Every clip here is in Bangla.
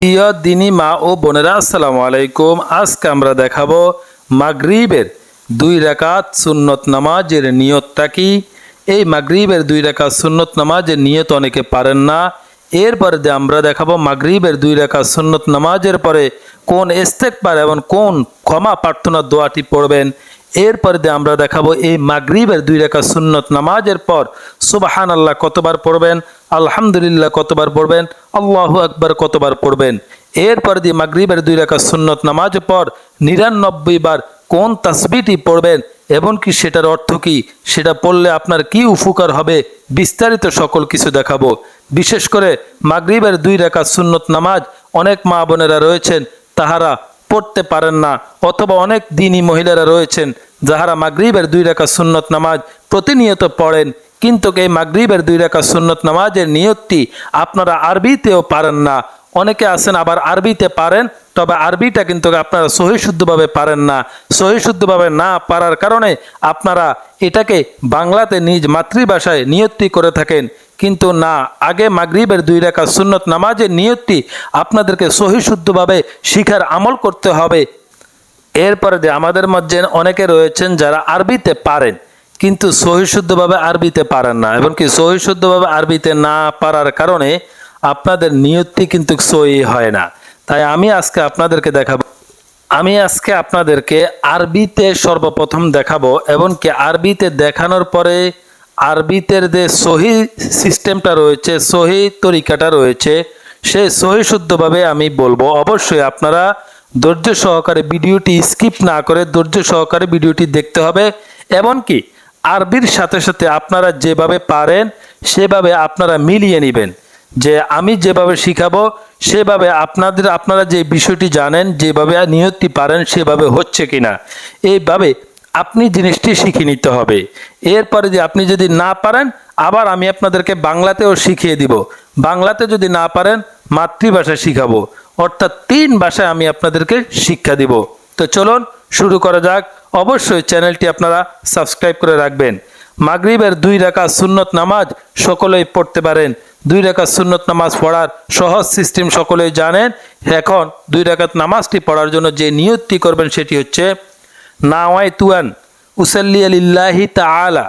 প্রিয় দিনী মা ও বোনেরা, আসসালামু আলাইকুম। আজকে আমরা দেখাবো মাগরিবের 2 রাকাত সুন্নত নামাজের নিয়তটা কি। এই মাগরিবের 2 রাকাত সুন্নত নামাজের নিয়ত অনেকে পারেন না। এরপরে আমরা দেখাবো মাগরিবের 2 রাকাত সুন্নত নামাজের পরে কোন ইস্তেগফার এবং কোন ক্ষমা প্রার্থনার দোয়াটি পড়বেন। এরপরে আমরা দেখাবো এই মাগরিবের 2 রাকাত সুন্নত নামাজের পর সুবহানাল্লাহ কতবার পড়বেন, আলহামদুলিল্লাহ কতবার পড়বেন, আল্লাহু আকবার কতবার পড়বেন। এরপর দিয়ে মাগরিবের 2 রাকাত সুন্নত নামাজের পর 99 বার কোন তাসবিহটি পড়বেন এবং কি সেটার অর্থ কি, সেটা পড়লে আপনার কি উপকার হবে, বিস্তারিত সকল কিছু দেখাবো। বিশেষ করে মাগরিবের 2 রাকাত সুন্নত নামাজ অনেক মা বোনেরা রয়েছেন তাহারা পড়তে পারেন না, অথবা অনেক দিনী মহিলারা রয়েছেন যাহারা মাগরিবের 2 রাকাত সুন্নত নামাজ প্রতিনিয়ত পড়েন, কিন্তু এই মাগরিবের 2 রাকাত সুন্নত নামাজের নিয়তটি আপনারা আরবিতেও পারেন না। অনেকে আছেন আবার আরবিতে পারেন, তবে আরবিটা কিন্তু আপনারা সহি শুদ্ধভাবে পারেন না। সহি শুদ্ধভাবে না পারার কারণে আপনারা এটাকে বাংলাতে নিজ মাতৃভাষায় নিয়তটি করে থাকেন, কিন্তু না, আগে মাগরিবের 2 রাকাত সুন্নত নামাজের নিয়তটি আপনাদেরকে সহি শুদ্ধভাবে শিখার আমল করতে হবে। এরপরে আমাদের মধ্যে অনেকে রয়েছেন যারা আরবিতে পারেন কিন্তু সহি শুদ্ধভাবে আরবিতে পারেন না, এবং কি সহি শুদ্ধভাবে আরবিতে না পারার কারণে আপনাদের নিয়তটি কিন্তু সহি হয় না। তাই আমি আজকে আপনাদেরকে আরবিতে সর্বপ্রথম দেখাবো, এবং কি আরবিতে দেখানোর পরে আরবিতে যে সহি সিস্টেমটা রয়েছে, সহি তরিকাটা রয়েছে, সেই সহি শুদ্ধভাবে আমি বলবো। অবশ্যই আপনারা ধৈর্য সহকারে ভিডিওটি স্কিপ না করে ধৈর্য সহকারে ভিডিওটি দেখতে হবে। এমনকি আরবির সাথে সাথে আপনারা যেভাবে পারেন সেভাবে আপনারা মিলিয়ে নেবেন, যে আমি যেভাবে শিখাবো সেভাবে আপনারা যে বিষয়টি জানেন, যেভাবে নিয়তটি পারেন সেভাবে হচ্ছে কিনা, এইভাবে আপনি জিনিসটি শিখে নিতে হবে। এরপরে আপনি যদি না পারেন আবার আমি আপনাদেরকে বাংলাতেও শিখিয়ে দিব। বাংলাতে যদি না পারেন মাতৃভাষা শিখাবো, অর্থাৎ 3 ভাষায় আমি আপনাদেরকে শিক্ষা দিব। তো চলুন শুরু করা যাক। অবশ্যই চ্যানেলটি আপনারা সাবস্ক্রাইব করে রাখবেন। মাগরিবের 2 রাকাত সুন্নত নামাজ সকলেই পড়তে পারেন। 2 রাকাত সুন্নত নামাজ পড়ার সহজ সিস্টেম সকলেই জানেন। এখন 2 রাকাত নামাজটি পড়ার জন্য যে নিয়তটি করবেন সেটি হচ্ছে নাওয়াইতুয়ান উসাল্লি লিল্লাহি তাআলা।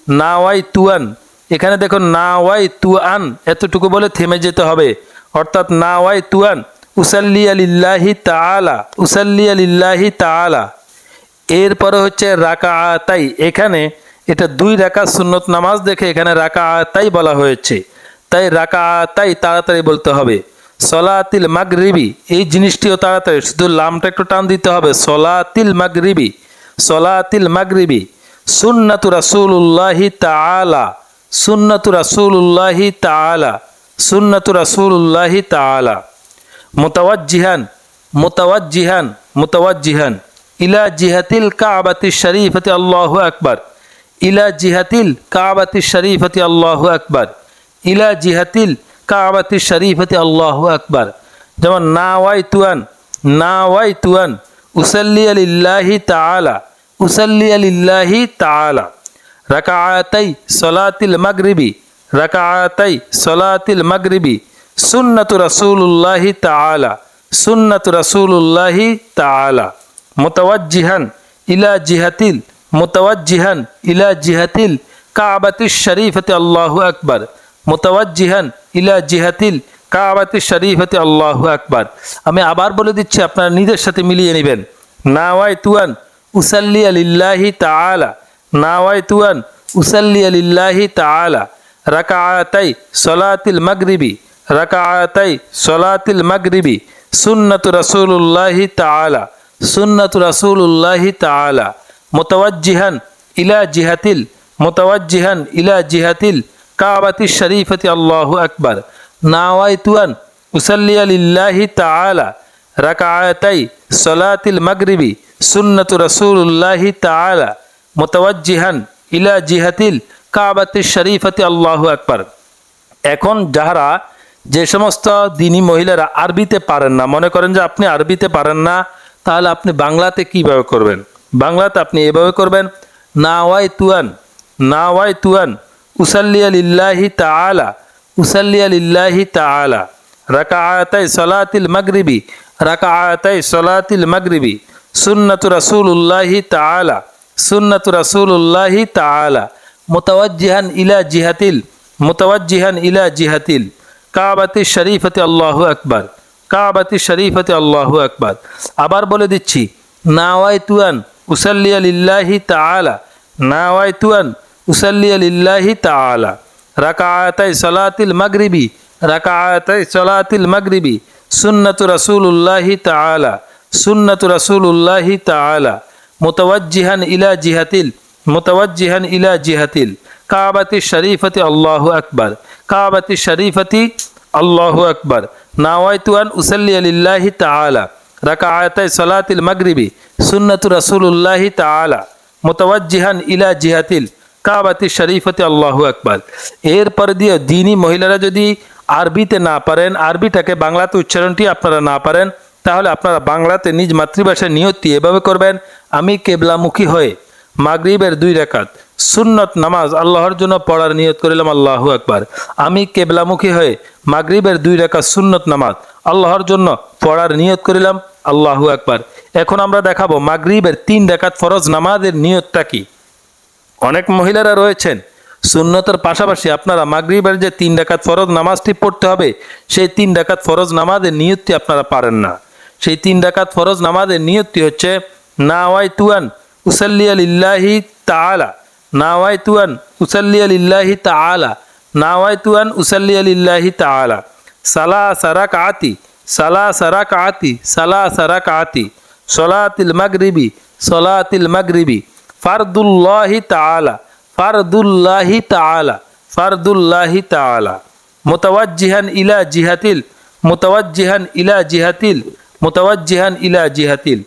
নাওয়াইতুয়ান, এখানে দেখুন নাওয়াইতুয়ান এতটুকু বলে থেমে যেতে হবে, অর্থাৎ নাওয়াইতুয়ান উসাল্লি লিল্লাহি তাআলা, উসাল্লি লিল্লাহি তাআলা। এরপরে হচ্ছে রাকাআতাই, এখানে এটা 2 রাকাত সুন্নত নামাজ দেখে এখানে রাকাআতাই বলা হয়েছে, তাই রাকাআতাই তাড়াতাড়ি বলতে হবে। সলাতিল মাগরিবি, এই জিনিসটিও তাড়াতাড়ি, শুধু লামটা একটু টান দিতে হবে। সলাতিল মাগরিবি, সলাতিল মাগরিবি। সুন্নাতু রাসূলুল্লাহি তাআলা, সুন্নাতু রাসূলুল্লাহি তাআলা, সুন্নাতু রাসূলুল্লাহি তাআলা। মুতাওয়াজ্জিহান, মুতাওয়াজ্জিহান, মুতাওয়াজ্জিহান ইলা জিহাতিল কাবাতি শরীফতি আল্লাহু আকবার, ইলা জিহাতিল কাবাতি শরীফতি আল্লাহু আকবার, ইলা জিহাতিল কাবাতি শরীফতি আল্লাহু আকবার। যেমন নাওয়াইতুয়ান, নাওয়াইতুয়ান উসাল্লি লিল্লাহি তাআলা, উসাল্লি লিল্লাহি তাআলা। রাকাআতাই সলাতিল মাগরিবি, রাকাআতাই সলাতিল মাগরিবি। সুন্নাতু রাসূলুল্লাহি তাআলা, সুন্নাতু রাসূলুল্লাহি তাআলা। মুতাওয়াজ্জিহান ইলা জিহাতিল, মুতাওয়াজ্জিহান ইলা জিহাতিল কাবাতি শরীফতি আল্লাহু আকবার, মুতাওয়াজ্জিহান ইলা জিহাতিল কাবাতি শরীফতি আল্লাহু আকবার। আমি আবার বলে দিচ্ছি, আপনারা নিজের সাথে মিলিয়ে নেবেন। নাওয়াইতুয়ান উসাল্লি লিল্লাহি তাআলা, নাওয়াইতুয়ান উসাল্লি লিল্লাহি তাআলা। রাকাআতাই সলাতিল মাগরিবি, রাকাআতাই সলাতিল মাগরিবি। সুন্নাতু রাসূলুল্লাহি তাআলা, সুন্নাতু রাসূলুল্লাহি তাআলা। মুতাওয়াজ্জিহান ইলা জিহাতিল, মুতাওয়াজ্জিহান ইলা জিহাতিল কাবাতি শরীফতি আল্লাহু আকবার। নাওয়াইতুয়ান উসাল্লি লিল্লাহি তাআলা। রাকাআতাই সলাতিল মাগরিবি। সুন্নাতু রাসূলুল্লাহি তাআলা। মুতাওয়াজ্জিহান ইলা জিহাতিল কাবাতি শরীফতি আল্লাহু আকবার। এখন যারা যে সমস্ত দিনী মহিলারা আরবিতে পারেন না, মনে করেন যে আপনি আরবিতে পারেন না, তাহলে আপনি বাংলাতে কিভাবে করবেন? বাংলাতে আপনি এভাবে করবেন, নাওয়াইতুয়ান, নাওয়াইতুয়ান উসাল্লি লিল্লাহি তাআলা, উসাল্লি লিল্লাহি তাআলা। রাকাআতাই সালাতিল মাগরিবি, রাকাআতাই সালাতিল মাগরিবি, সুন্নাতু রাসূলুল্লাহি তাআলা, সুন্নাতু রাসূলুল্লাহি তাআলা, মুতাওয়াজ্জিহান ইলা জিহাতিল, মুতাওয়াজ্জিহান ইলা জিহাতিল কাবাতি শরীফতি আল্লাহু আকবার, কাবাতি শরীফতি আল্লাহু আকবার। আবার বলে দিচ্ছি, নাওয়াইতু আন উসাল্লিয়া লিল্লাহি তাআলা, নাওয়াইতু আন উসাল্লিয়া লিল্লাহি তাআলা, রাকাআতাই সালাতিল মাগরিবি, রাকাআতাই সালাতিল মাগরিবি, সুন্নাতু রাসূলুল্লাহি তাআলা, সুন্নাতু রাসূলুল্লাহি তাআলা, মুতাওয়াজ্জিহান ইলা জিহাতিল, মুতাওয়াজ্জিহান ইলা জিহাতিল কাবাতি শরীফতি আল্লাহু আকবার, কাবাতি শরীফতি আল্লাহু আকবার। নাওয়াইতু আন উসাল্লিয়া লিল্লাহি তাআলা, রাকাআতাই সালাতিল মাগরিবি, সুন্নাতু রাসূলুল্লাহি তাআলা, মুতাওয়াজ্জিহান ইলা জিহাতিল কাবাতি শরীফতি আল্লাহু আকবার। এরপর দিয়ে দিনী মহিলারা যদি আরবিতে না পারেন, আরবিটাকে বাংলাতে উচ্চারণটি আপনারা না পারেন, তাহলে আপনারা বাংলাতে নিজ মাতৃভাষায় নিয়তটি এভাবে করবেন, আমি কেবলামুখী হয়ে মাগরিবের 2 রাকাত সুন্নত নামাজ আল্লাহর জন্য পড়ার নিয়ত করিলাম, আল্লাহু আকবার। আমি কেবলামুখী হয়ে মাগরিবের 2 রাকাত সুন্নত নামাজ আল্লাহর জন্য পড়ার নিয়ত করিলাম, আল্লাহু আকবার। এখন আমরা দেখাবো মাগরিবের 3 রাকাত ফরজ নামাজের নিয়তটা কি। অনেক মহিলারা রয়েছেন সুন্নতের পাশাপাশি আপনারা মাগরিবের যে 3 রাকাত ফরজ নামাজটি পড়তে হবে, সেই 3 রাকাত ফরজ নামাজের নিয়তটি আপনারা পারেন না। সেই 3 রাকাত ফরজ নামাজের নিয়তটি হচ্ছে নাওয়াইতু আন উসাল্লিয়া লিল্লাহি তাআলা, নাওয়াইতু আন উসাল্লিয়া লিল্লাহি তাআলা, নাওয়াইতু আন উসাল্লিয়া লিল্লাহি তাআলা, সালাসা রাকাতি, সালাসা রাকাতি, সালাসা রাকাতি, সলাতিল মাগরিবি, সলাতিল মাগরিবি, ফারদুল্লাহি তাআলা, ফারদুল্লাহি তাআলা, ফারদুল্লাহি তাআলা, মুতাওয়াজ্জিহান ইলা জিহাতিল, মুতাওয়াজ্জিহান ইলা জিহাতিল, মুতাওয়াজ্জিহান ইলা জিহাতিল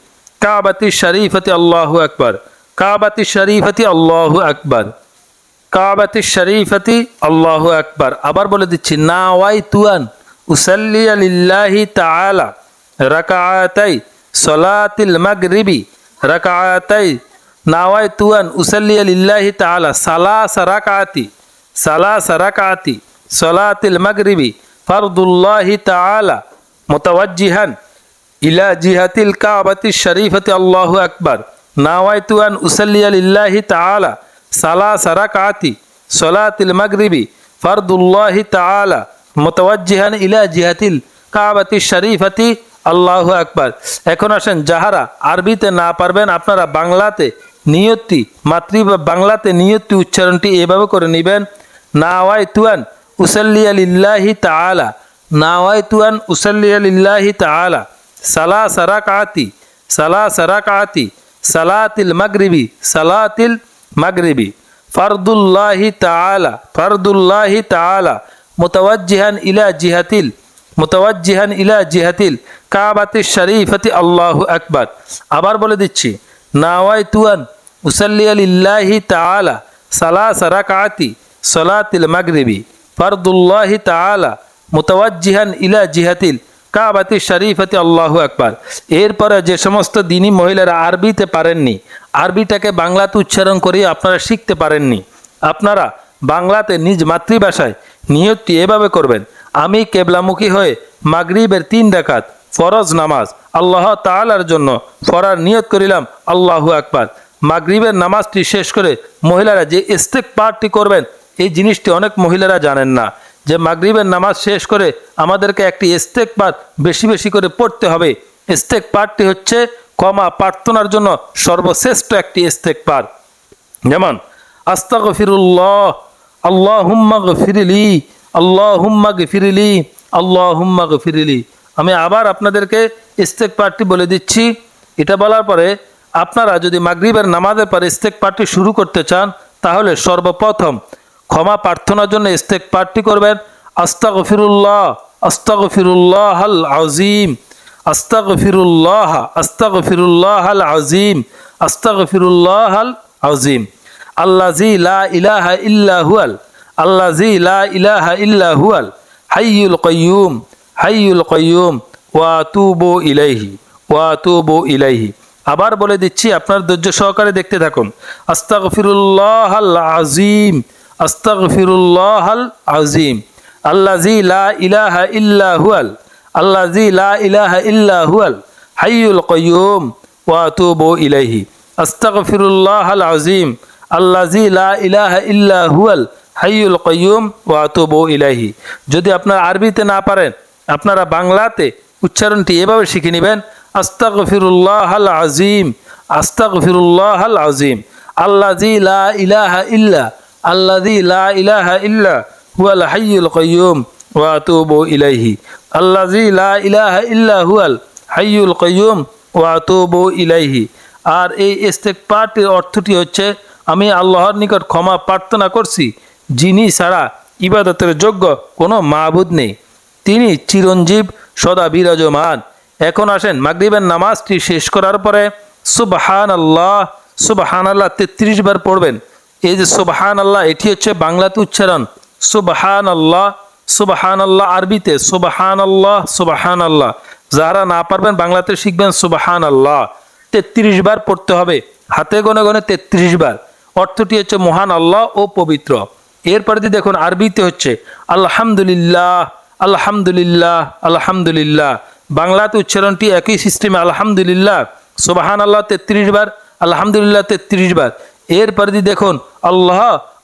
কাবাতি শরীফতি আল্লাহু আকবার, কাবাতি শরীফতি আল্লাহু আকবার, কাবাতি শরীফতি আল্লাহু আকবার। আবার বলে দিচ্ছি, নাওয়াইতু আন উসাল্লিয়া লিল্লাহি তাআলা, রাকাআতাই সালাতিল মাগরিবি, রাকাআতাই, নাওয়াইতু আন উসাল্লিয়া লিল্লাহি তাআলা সালাসা রাকাতি, সালাসা রাকাতি, সালাতিল মাগরিবি, ফারদুল্লাহি তাআলা, মুতাওয়াজ্জিহান ইলা জিহাতিল কাবাতি শরীফতি আল্লাহু আকবার, নাওয়াইতু আন উসাল্লিয়া লিল্লাহি তাআলা সালাসা রাকাতি, সালাতিল মাগরিবি, ফারদুল্লাহি তাআলা, মুতাওয়াজ্জিহান ইলা জিহাতিল কাবাতি শরীফতি আল্লাহু আকবার। এখন আসেন, যাহারা আরবিতে না পারবেন আপনারা বাংলাতে নিয়তটি বাংলাতে নিয়তটি উচ্চারণটি এভাবে করে নেবেন, নাওয়াইতু আন উসাল্লিয়া লিল্লাহি তাআলা, নাওয়াইতু আন উসাল্লিয়া লিল্লাহি তাআলা সালাসা রাকাতি, সালাসা রাকাতি, সালাতিল মাগরিবি, সালাতিল মাগরিবি, ফারদুল্লাহি তাআলা, ফারদুল্লাহি তাআলা, মুতাওয়াজ্জিহান ইলা জিহাতিল, মুতাওয়াজ্জিহান ইলা জিহাতিল কাবাতি শরীফতি আল্লাহু আকবার। আবার বলে দিচ্ছি, নাওয়াইতু আন উসাল্লিয়া লিল্লাহি তাআলা সালাসা রাকাতি, সালাতিল মাগরিবি, ফারদুল্লাহি তাআলা, মুতাওয়াজ্জিহান ইলা জিহাতিল কাবাতি শরীফতি আল্লাহু আকবার। এরপরে যে সমস্ত দিনী মহিলারা আরবিতে পারেননি, আরবিটাকে বাংলাতে উচ্চারণ করে আপনারা শিখতে পারেননি, আপনারা বাংলাতে নিজ মাতৃভাষায় নিয়তটি এভাবে করবেন, আমি কেবলামুখী হয়ে মাগরিবের 3 রাকাত ফরজ নামাজ আল্লাহ তাআলার জন্য পড়ার নিয়ত করিলাম, আল্লাহু আকবার। মাগরিবের নামাজটি শেষ করে মহিলারা যে ইস্তেগফারটি করবেন, এই জিনিসটি অনেক মহিলারা জানেন না, যে মাগরিবের নামাজ শেষ করে আমাদেরকে একটি ইস্তেগফার বেশি বেশি করে পড়তে হবে। ইস্তেগফারটি হচ্ছে ক্ষমা প্রার্থনার জন্য সর্বশ্রেষ্ঠ একটি ইস্তেগফার। যেমন আস্তাগফিরুল্লাহ, আল্লাহুম্মা গফিরলি, আল্লাহুম্মা গফিরলি, আল্লাহুম্মা গফিরলি। আমি আবার আপনাদেরকে ইস্তেগফারটি বলে দিচ্ছি। এটা বলার পরে আপনারা যদি মাগরিবের নামাজের পরে ইস্তেগফারটি শুরু করতে চান, তাহলে সর্বপ্রথম ক্ষমা প্রার্থনার জন্য ইস্তেগফারটি করবেন, আস্তাগফিরুল্লাহ, আস্তাগফিরুল্লাহাল আযীম, আস্তাগফিরুল্লাহ, আস্তাগফিরুল্লাহাল আযীম, আস্তাগফিরুল্লাহাল আযীম, আল্লাযী লা ইলাহা ইল্লা হুয়াল, আল্লাযী লা ইলাহা ইল্লা হুয়াল হাইয়ুল কাইয়্যুম, হাইয়ুল কাইয়্যুম ওয়া আতুবু ইলাইহি, ওয়া আতুবু ইলাইহি। আবার বলে দিচ্ছি, আপনার ধৈর্য সহকারে দেখতে থাকুন। আস্তাগফিরুল্লাহাল আযীম, আস্তাগফিরুল্লাহাল আযীম, আল্লাযী লা ইলাহা ইল্লা হুয়াল আল্লাযী লা ইলাহা ইল্লা হুয়াল হাইয়ুল কাইয়্যুম ওয়া আতুবু ইলাইহি আস্তাগফিরুল্লাহাল আযীম আল্লাযী লা ইলাহা ইল্লা হুয়াল হাইয়ুল কাইয়্যুম ওয়া আতুবু ইলাইহি। যদি আপনারা আরবিতে না পারেন, আপনারা বাংলাতে উচ্চারণটি এভাবে শিখে নেবেন, আস্তাগফিরুল্লাহাল আযীম আস্তাগফিরুল্লাহাল আযীম আল্লাযী লা ইলাহা ইল্লা আল্লাযী লা ইলাহা ইল্লা হুয়াল হাইয়ুল কাইয়্যুম ওয়া আতুবু ইলাইহি আল্লাযী লা ইলাহা ইল্লা হুয়াল হাইয়ুল কাইয়্যুম ওয়া আতুবু ইলাইহি। আর এই ইস্তেগফারটির অর্থটি হচ্ছে, আমি আল্লাহর নিকট ক্ষমা প্রার্থনা করছি, যিনি ছাড়া ইবাদতের যোগ্য কোনো মাবুদ নেই, তিনি চিরঞ্জীব সদা বিরাজমান। এখন আসেন মাগরিবের নামাজটি শেষ করার পরে সুবহানাল্লাহ সুবহানাল্লাহ 33 বার পড়বেন। এই যে সুবহানাল্লাহ, এটি হচ্ছে বাংলাতে উচ্চারণ সুবহানাল্লাহ সুবহানাল্লাহ, আরবিতে সুবহানাল্লাহ সুবহানাল্লাহ। যারা না পারবেন বাংলাতে শিখবেন সুবহানাল্লাহ 33 বার পড়তে হবে, হাতে গনে গনে 33 বার। অর্থটি হচ্ছে মহান আল্লাহ ও পবিত্র। এরপরে দেখুন আরবিতে হচ্ছে আলহামদুলিল্লাহ আলহামদুলিল্লাহ আলহামদুলিল্লাহ। বাংলাতে উচ্চারণটি একই সিস্টেমে আলহামদুলিল্লাহ সুবহানাল্লাহ 33 বার, আলহামদুলিল্লাহ 33 বার। এরপরে দেখুন আল্লাহ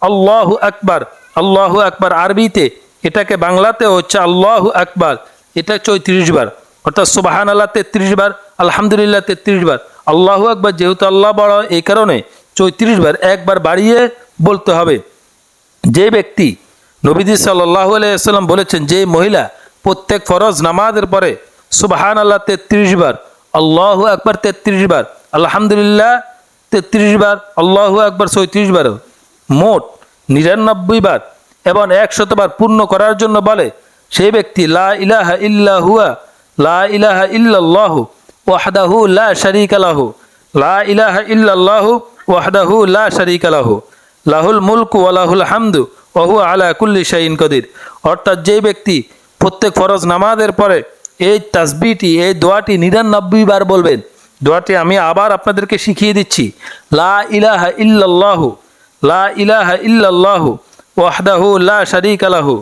আল্লাহু আকবার আল্লাহু আকবার, আরবিতে এটাকে বাংলাতে হচ্ছে আল্লাহু আকবার, এটা 34 বার, অর্থাৎ সুবহানাল্লাহ 33 বার, আলহামদুলিল্লাহ 33 বার। আল্লাহু আকবার যেহেতু আল্লাহ বড়, এই কারণে 34 বার একবার বাড়িয়ে বলতে হবে। যে ব্যক্তি, নবীজি সাল্লাল্লাহু আলাইহি ওয়াসাল্লাম বলেছেন, যে মহিলা প্রত্যেক ফরজ নামাজের পরে সুবহানাল্লাহ 33 বার, আল্লাহু আকবার 33 বার, আলহামদুলিল্লাহ 33 বার, আল্লাহু আকবার 34 বার, মোট 99 বার এবং 100 বার পূর্ণ করার জন্য বলে, সেই ব্যক্তি লা ইলাহা ইল্লা হুয়া লা ইলাহা ইল্লাল্লাহু ওয়াহদাহু লা শারীকা লাহু লা ইলাহা ইল্লাল্লাহু ওয়াহদাহু লা শারীকা লাহু লাহুল মুলকু ওয়া লাহুল হামদু ওয়া হুয়া আলা কুল্লি শাইইন কাদির। অর্থাৎ যে ব্যক্তি প্রত্যেক ফরজ নামাজের পরে এই তাসবিহটি, এই দোয়াটি 99 বার বলবেন। দোয়াটি আমি আবার আপনাদেরকে শিখিয়ে দিচ্ছি, লা ইলাহা ইল্লাল্লাহু লা ইলাহা ইল্লাল্লাহু ওয়াহদাহু লা শারীকা লাহু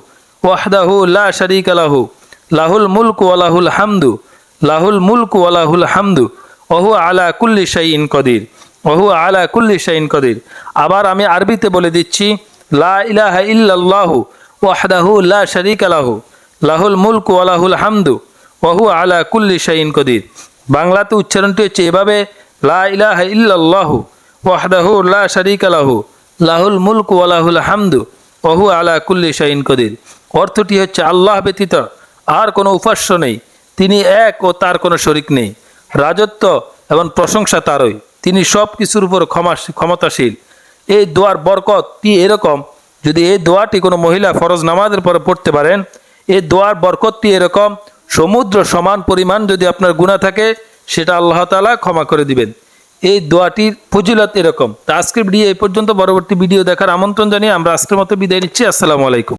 ওয়াহদাহু লা শারীকা লাহু লাহুল মুলকু ওয়া লাহুল হামদু লাহুল মুলকু ওয়া লাহুল হামদু ওয়া হুয়া আলা কুল্লি শাইইন কাদির ওয়া হুয়া আলা কুল্লি শাইইন কাদির। আবার আমি আরবিতে বলে দিচ্ছি, লা ইলাহা ইল্লাল্লাহু ওয়াহদাহু লা শারীকা লাহু লাহুল মুলকু ওয়া লাহুল হামদু ওয়া হুয়া আলা কুল্লি শাইইন কাদির। বাংলাতে উচ্চারণটি হচ্ছে এভাবে, লা ইলাহা ইল্লাল্লাহু ওয়াহদাহু লা শারীকা লাহু লাহুল মুলকু ওয়া লাহুল হামদু ওয়া হুয়া আলা কুল্লি শাইইন কাদির। অর্থটি হচ্ছে, আল্লাহ ব্যতীত আর কোনো উপাস্য নেই, তিনি এক ও তার কোনো শরিক নেই, রাজত্ব এবং প্রশংসা তারই, তিনি সব কিছুর উপর ক্ষমতাশীল। এই দোয়ার বরকতটি এরকম, যদি এই দোয়াটি কোনো মহিলা ফরজ নামাজের পরে পড়তে পারেন, এই দোয়ার বরকতটি এরকম, সমুদ্র সমান পরিমাণ যদি আপনার গুনাহ থাকে সেটা আল্লাহ তাআলা ক্ষমা করে দিবেন। এই দোয়াটির ফজিলত এরকম। তা আজকের ভিডিও এই পর্যন্ত, পরবর্তী ভিডিও দেখার আমন্ত্রণ জানিয়ে আমরা আজকের মতো বিদায় নিচ্ছি। আসসালামু আলাইকুম।